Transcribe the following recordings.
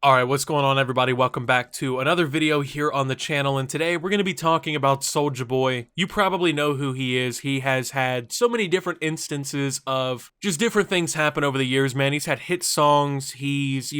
Alright, what's going on everybody? Welcome back to another video here on the channel, and today we're going to be talking about Soulja Boy. You probably know who he is. He has had so many different instances of just different things happen over the years, man. He's had hit songs, he's,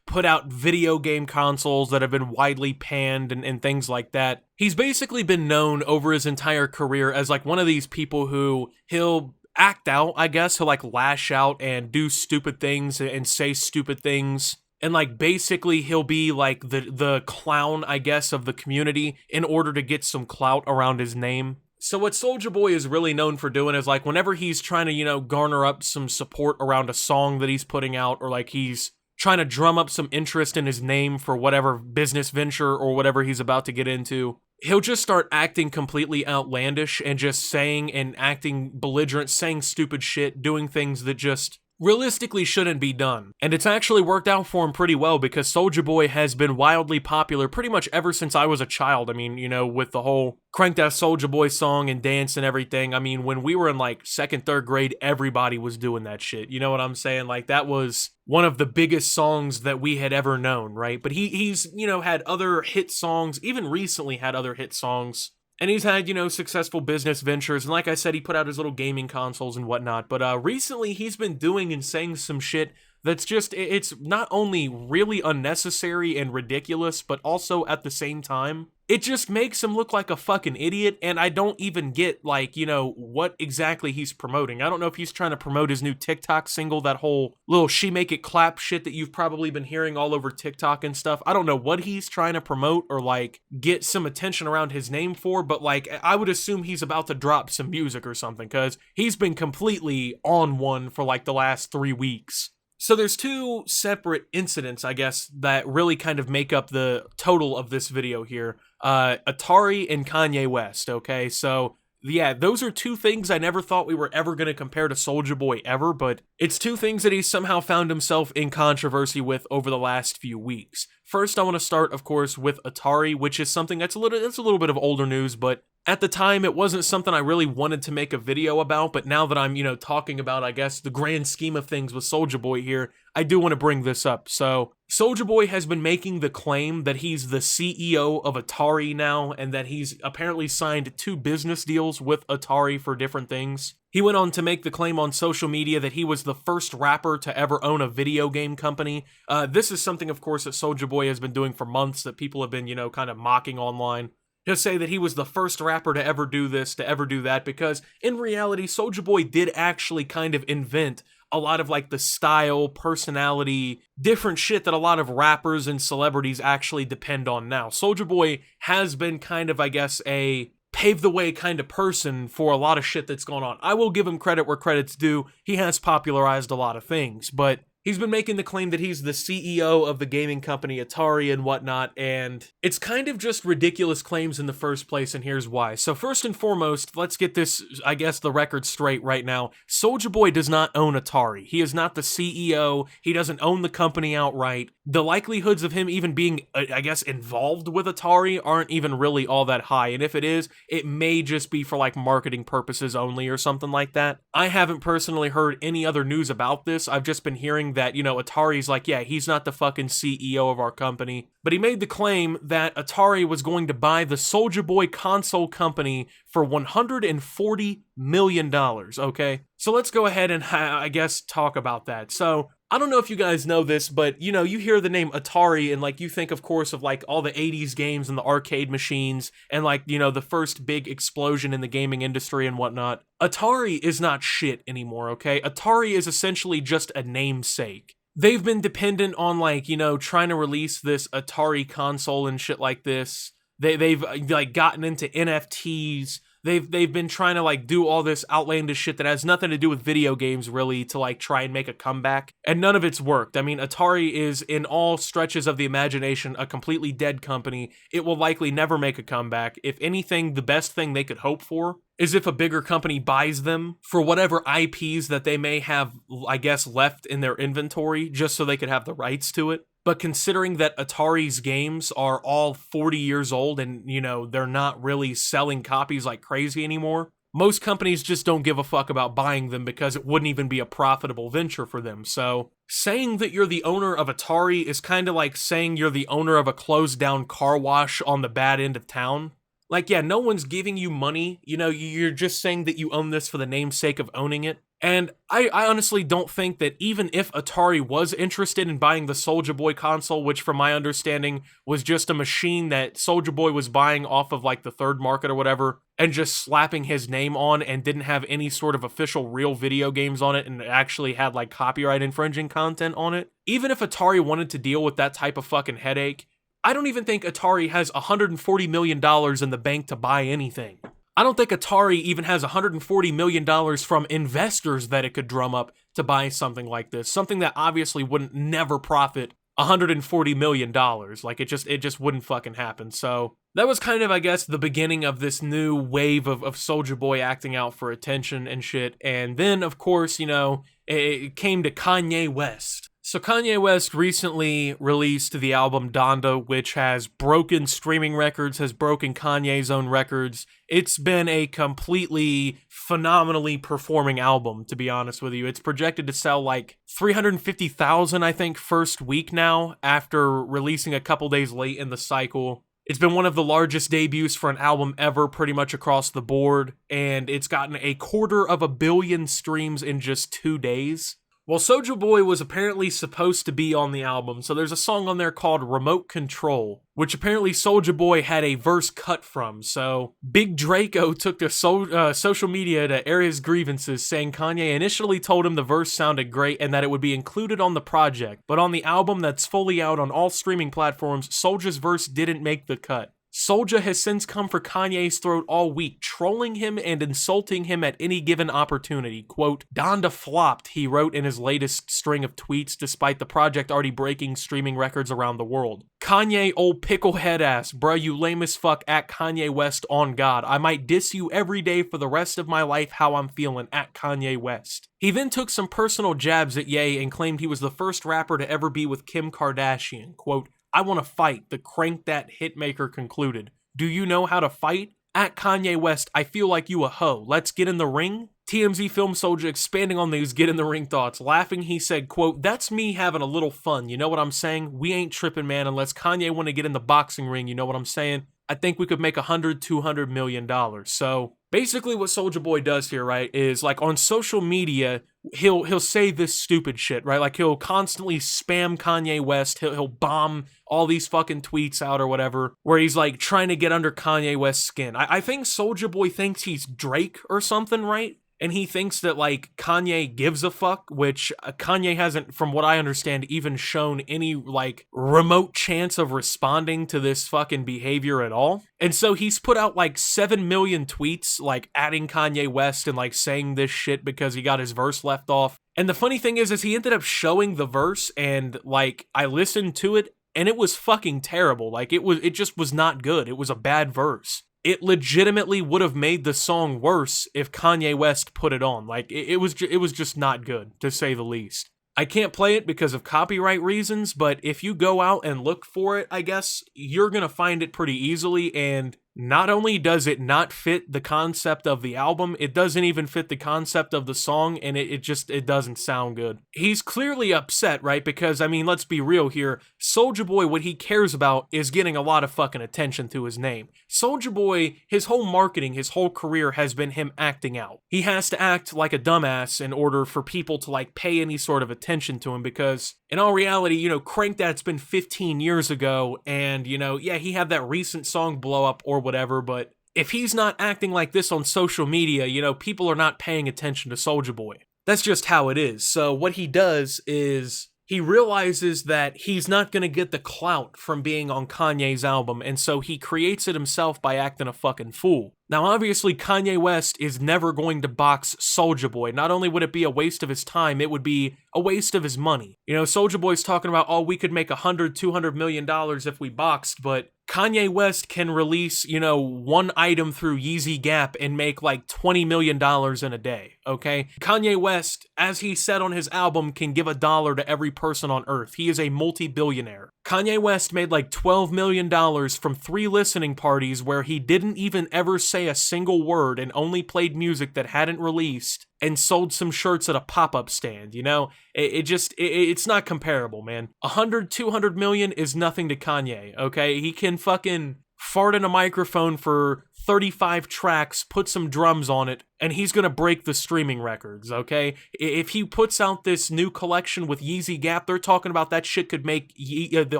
put out video game consoles that have been widely panned and things like that. He's basically been known over his entire career as like one of these people who he'll act out, I guess. He'll like lash out and do stupid things and say stupid things. And like basically he'll be like the clown, I guess, of the community in order to get some clout around his name. So what Soulja Boy is really known for doing is like whenever he's trying to, garner up some support around a song that he's putting out, or like he's trying to drum up some interest in his name for whatever business venture or whatever he's about to get into, he'll just start acting completely outlandish and just saying and acting belligerent, saying stupid shit, doing things that just realistically shouldn't be done. And it's actually worked out for him pretty well because Soulja Boy has been wildly popular pretty much ever since I was a child. I mean, with the whole Crank That Soulja Boy song and dance and everything. I mean, when we were in like second, third grade, everybody was doing that shit. You know what I'm saying? Like that was one of the biggest songs that we had ever known, right? But he's had other hit songs, even recently had other hit songs. And he's had, successful business ventures. And like I said, he put out his little gaming consoles and whatnot. But recently, he's been doing and saying some shit that's just, it's not only really unnecessary and ridiculous, but also at the same time, it just makes him look like a fucking idiot. And I don't even get, like, what exactly he's promoting. I don't know if he's trying to promote his new TikTok single, that whole little She Make It Clap shit that you've probably been hearing all over TikTok and stuff. I don't know what he's trying to promote or, like, get some attention around his name for, but, like, I would assume he's about to drop some music or something, because he's been completely on one for, like, the last 3 weeks. So there's two separate incidents, I guess, that really kind of make up the total of this video here. Atari and Kanye West, okay? So, yeah, those are two things I never thought we were ever going to compare to Soulja Boy ever, but it's two things that he's somehow found himself in controversy with over the last few weeks. First, I want to start, of course, with Atari, which is something that's a little bit of older news, but at the time, it wasn't something I really wanted to make a video about, but now that I'm, talking about, I guess, the grand scheme of things with Soulja Boy here, I do want to bring this up. So, Soulja Boy has been making the claim that he's the CEO of Atari now, and that he's apparently signed 2 business deals with Atari for different things. He went on to make the claim on social media that he was the first rapper to ever own a video game company. This is something, of course, that Soulja Boy has been doing for months, that people have been, kind of mocking online. Just say that he was the first rapper to ever do this, to ever do that, because in reality, Soulja Boy did actually kind of invent a lot of like the style, personality, different shit that a lot of rappers and celebrities actually depend on now. Soulja Boy has been kind of, I guess, a pave the way kind of person for a lot of shit that's going on. I will give him credit where credit's due. He has popularized a lot of things, but he's been making the claim that he's the CEO of the gaming company Atari and whatnot, and it's kind of just ridiculous claims in the first place, and here's why. So first and foremost, let's get this, I guess, the record straight right now. Soulja Boy does not own Atari. He is not the CEO. He doesn't own the company outright. The likelihoods of him even being, I guess, involved with Atari aren't even really all that high, and if it is, it may just be for like marketing purposes only or something like that. I haven't personally heard any other news about this. I've just been hearing that, Atari's like, yeah, he's not the fucking CEO of our company. But he made the claim that Atari was going to buy the Soulja Boy console company for $140 million, okay? So let's go ahead and, I guess, talk about that. So, I don't know if you guys know this, but, you hear the name Atari and, like, you think, of course, of, like, all the 80s games and the arcade machines and, like, the first big explosion in the gaming industry and whatnot. Atari is not shit anymore, okay? Atari is essentially just a namesake. They've been dependent on, like, trying to release this Atari console and shit like this. They've like, gotten into NFTs. They've been trying to, like, do all this outlandish shit that has nothing to do with video games, really, to, like, try and make a comeback. And none of it's worked. I mean, Atari is, in all stretches of the imagination, a completely dead company. It will likely never make a comeback. If anything, the best thing they could hope for is if a bigger company buys them for whatever IPs that they may have, I guess, left in their inventory, just so they could have the rights to it. But considering that Atari's games are all 40 years old and, they're not really selling copies like crazy anymore, most companies just don't give a fuck about buying them because it wouldn't even be a profitable venture for them. So saying that you're the owner of Atari is kind of like saying you're the owner of a closed down car wash on the bad end of town. Like, yeah, no one's giving you money. You know, you're just saying that you own this for the namesake of owning it. And I honestly don't think that even if Atari was interested in buying the Soulja Boy console, which from my understanding was just a machine that Soulja Boy was buying off of like the third market or whatever, and just slapping his name on and didn't have any sort of official real video games on it and actually had like copyright infringing content on it, even if Atari wanted to deal with that type of fucking headache, I don't even think Atari has $140 million in the bank to buy anything. I don't think Atari even has $140 million from investors that it could drum up to buy something like this. Something that obviously wouldn't never profit $140 million. Like, it just wouldn't fucking happen. So that was kind of, I guess, the beginning of this new wave of Soulja Boy acting out for attention and shit. And then, of course, you know, it came to Kanye West. So Kanye West recently released the album Donda, which has broken streaming records, has broken Kanye's own records. It's been a completely phenomenally performing album, to be honest with you. It's projected to sell like 350,000, I think, first week now, after releasing a couple days late in the cycle. It's been one of the largest debuts for an album ever, pretty much across the board, and it's gotten 250 million streams in just 2 days. Well, Soulja Boy was apparently supposed to be on the album, so there's a song on there called Remote Control, which apparently Soulja Boy had a verse cut from, so Big Draco took to social media to air his grievances, saying Kanye initially told him the verse sounded great and that it would be included on the project, but on the album that's fully out on all streaming platforms, Soulja's verse didn't make the cut. Soulja has since come for Kanye's throat all week, trolling him and insulting him at any given opportunity. Quote, Donda flopped, he wrote in his latest string of tweets, despite the project already breaking streaming records around the world. Kanye, old picklehead ass, bruh, you lame as fuck, at Kanye West on God. I might diss you every day for the rest of my life how I'm feeling, at Kanye West. He then took some personal jabs at Ye and claimed he was the first rapper to ever be with Kim Kardashian. Quote, I want to fight, the Crank That Hitmaker concluded. Do you know how to fight? At Kanye West, I feel like you a hoe. Let's get in the ring? TMZ filmed Soulja expanding on these get in the ring thoughts. Laughing, he said, quote, that's me having a little fun, you know what I'm saying? We ain't tripping, man, unless Kanye want to get in the boxing ring, you know what I'm saying? I think we could make $100-200 million. So basically what Soulja Boy does here, right, is like on social media, he'll say this stupid shit, right? Like he'll constantly spam Kanye West. He'll bomb all these fucking tweets out or whatever, where he's like trying to get under Kanye West's skin. I think Soulja Boy thinks he's Drake or something, right? And he thinks that, like, Kanye gives a fuck, which Kanye hasn't, from what I understand, even shown any, like, remote chance of responding to this fucking behavior at all. And so he's put out, like, 7 million tweets, like, adding Kanye West and, like, saying this shit because he got his verse left off. And the funny thing is he ended up showing the verse, and, like, I listened to it, and it was fucking terrible. Like, it just was not good. It was a bad verse. It legitimately would have made the song worse if Kanye West put it on. Like, it was just not good, to say the least. I can't play it because of copyright reasons, but if you go out and look for it, I guess, you're gonna find it pretty easily, and not only does it not fit the concept of the album, it doesn't even fit the concept of the song, and it doesn't sound good. He's clearly upset, right? Because, I mean, let's be real here. Soulja Boy, what he cares about is getting a lot of fucking attention to his name. Soulja Boy, his whole marketing, his whole career has been him acting out. He has to act like a dumbass in order for people to, like, pay any sort of attention to him, because in all reality, you know, Crank That's been 15 years ago, and, you know, yeah, he had that recent song blow up or whatever, but if he's not acting like this on social media, you know, people are not paying attention to Soulja Boy. That's just how it is. So what he does is he realizes that he's not going to get the clout from being on Kanye's album, and so he creates it himself by acting a fucking fool. Now, obviously, Kanye West is never going to box Soulja Boy. Not only would it be a waste of his time, it would be a waste of his money. You know, Soulja Boy's talking about, oh, we could make $100-200 million if we boxed, but Kanye West can release, you know, one item through Yeezy Gap and make like $20 million in a day, okay? Kanye West, as he said on his album, can give $1 to every person on earth. He is a multi-billionaire. Kanye West made like $12 million from 3 listening parties where he didn't even ever say a single word and only played music that hadn't released and sold some shirts at a pop-up stand, you know? It's not comparable, man. 100, 200 million is nothing to Kanye, okay? He can fucking fart in a microphone for 35 tracks, put some drums on it, and he's gonna break the streaming records, okay? If he puts out this new collection with Yeezy Gap, they're talking about that shit could make the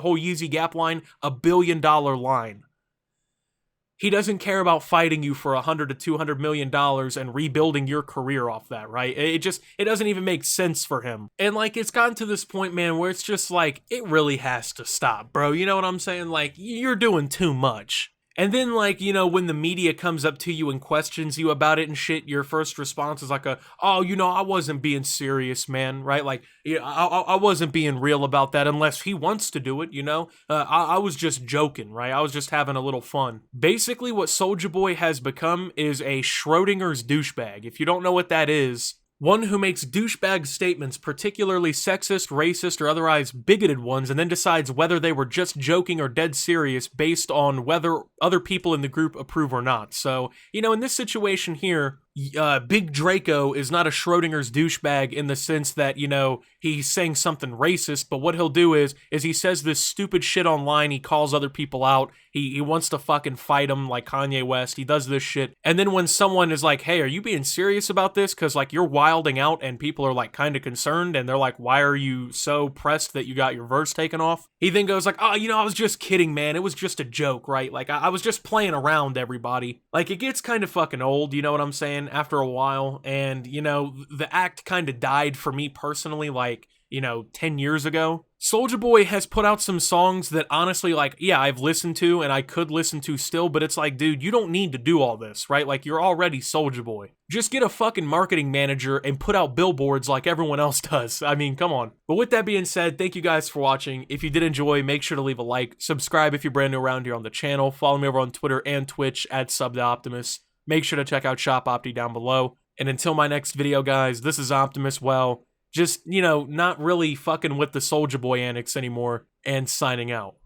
whole Yeezy Gap line a $1 billion line. He doesn't care about fighting you for $100 to $200 million and rebuilding your career off that, right? It doesn't even make sense for him. And like, it's gotten to this point, man, where it's just like, it really has to stop, bro. You know what I'm saying? Like, you're doing too much. And then, like, you know, when the media comes up to you and questions you about it and shit, your first response is like oh, you know, I wasn't being serious, man, right? Like, I wasn't being real about that unless he wants to do it, you know? I was just joking, right? I was just having a little fun. Basically, what Soulja Boy has become is a Schrodinger's douchebag. If you don't know what that is, one who makes douchebag statements, particularly sexist, racist, or otherwise bigoted ones, and then decides whether they were just joking or dead serious based on whether other people in the group approve or not. So, you know, in this situation here, Big Draco is not a Schrodinger's douchebag in the sense that, you know, he's saying something racist, but what he'll do is he says this stupid shit online, he calls other people out, he wants to fucking fight them like Kanye West, he does this shit, and then when someone is like, hey, are you being serious about this? Because, like, you're wilding out and people are, like, kind of concerned, and they're like, why are you so pressed that you got your verse taken off? He then goes like, oh, you know, I was just kidding, man, it was just a joke, right? Like, I was just playing around, everybody. Like, it gets kind of fucking old, you know what I'm saying, after a while, and, you know, the act kind of died for me personally, like, you know, 10 years ago. Soulja Boy has put out some songs that honestly, like, yeah, I've listened to and I could listen to still, but it's like, dude, you don't need to do all this, right? Like, you're already Soulja Boy. Just get a fucking marketing manager and put out billboards like everyone else does. I mean, come on. But with that being said, thank you guys for watching. If you did enjoy, make sure to leave a like, subscribe if you're brand new around here on the channel, follow me over on Twitter and Twitch at @SubTheOptimus. Make sure to check out Shop Opti down below. And until my next video, guys, this is Optimus, well, just, you know, not really fucking with the Soulja Boy antics anymore, and signing out.